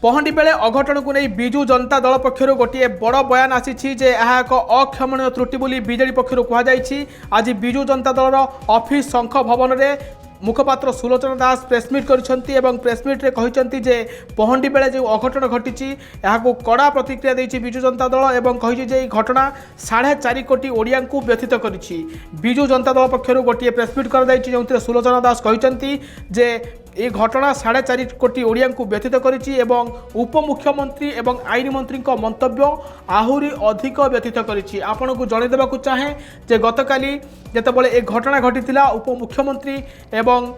पहंडी बेले अघटन को नहीं विजु जनता दल पक्षर गोटे बड़ बयान आसी एक अक्षमणीय त्रुटि बोली बीजेडी पक्षर कहुई। आज विजु जनता दल ऑफिस शंख भवन में मुखपात्र सुलोचना दास प्रेसमिट कर प्रेसमिट रे कहते जे पहंडी बेले जो अघटन घटी कड़ा प्रतिक्रिया देती विजु जनता दल एवं कही घटना 4.5 कोटी ओडिया को व्यथित करिछि। विजु जनता दल पक्षर गोटे प्रेसमिट कर सुलोचना दास कहते जे ये घटना 4.5 कोटी ओडिया को व्यथित करिछि एवं उपमुख्यमंत्री एवं आईन मंत्री मंतव्य आहुरी अधिक व्यथित करिछि। आपन को जणे देबा चाहे जे गतकाली जेतेबेले ए घटना घटीथिला उपमुख्यमंत्री एवं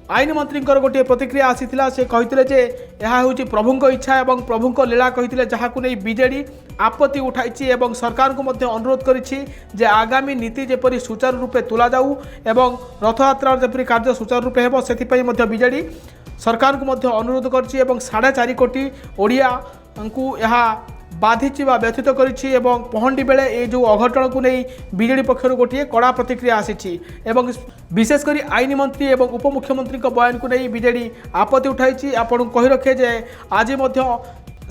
आईन मंत्री गोटे प्रतिक्रिया आसीथिला। से कहिथिले जे यह होछि प्रभुंक इच्छा एवं प्रभुंक लीला कहिथिले, जहाकु नै बीजेडी आपत्ति उठाइछि एवं सरकार को मध्य अनुरोध करिछि जे आगामी नीति जेपरि सुचारू रूपे तुला जाऊ एवं रथयात्रा जेपरि कार्य सुचारू रूपे हेबो सेथिपई मध्य बीजेडी सरकार को मध्य अनुरोध करिछि एवं 4.5 कोटी ओडिया को यह बाधिछि बा व्यथित करिछि एवं पहंडी बेले ये जो अघटन को नहीं बीजेडी पक्षर गोटे कड़ा प्रतिक्रिया आसीछि एवं विशेषकर आईन मंत्री एवं उपमुख्यमंत्री बयान को नहीं बीजेडी आपत्ति उठाई। आपन कही रखे जे आज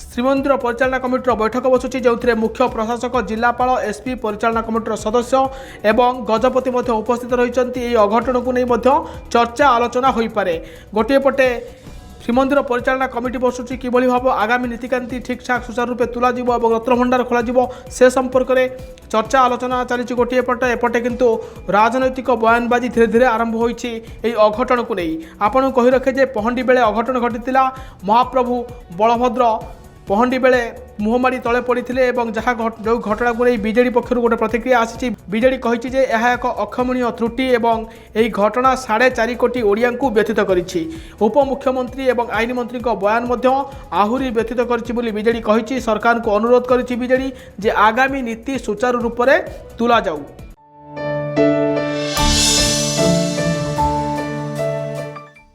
श्रीमंदिर परिचालना कमिटर बैठक बसुची जो मुख्य प्रशासक जिलापाल एसपी परिचालना कमिटर सदस्य एवं गजपति उपस्थित रही। अघटन को नहीं चर्चा आलोचना हो पारे। गोटे पटे श्रीमंदिर परिचालना कमिटी बसुची किभली भाव आगामी नीतिकांति ठीक ठाक सुचारू रूपे तुला जीवो और रत्नभंडार खोल से संपर्क में चर्चा आलोचना चली गोटे पटे एपटे किंतु राजनैतिक बयानबाजी धीरे धीरे आरंभ होइछि एई अघटन को नहीं। आपन कहि रखे जे पहंडी बेले अघटन घटीथिला महाप्रभु बलभद्र पहंडी बेले मुहमारी तले पड़ते जहाँ जो घटना को नहीं बीजेडी पक्षर गोटे प्रतिक्रिया आसी। बीजेडी कही जे यह एक अक्षमणीय त्रुटि एवं यही घटना 4.5 कोटी ओडिया को व्यथित करिछि। उपमुख्यमंत्री एवं आईन मंत्री बयान आहुरी व्यथित करिछि बोली बीजेडी कही। सरकार को अनुरोध करिछि बीजेडी जे आगामी नीति सुचारू रूप से तुला जाऊ।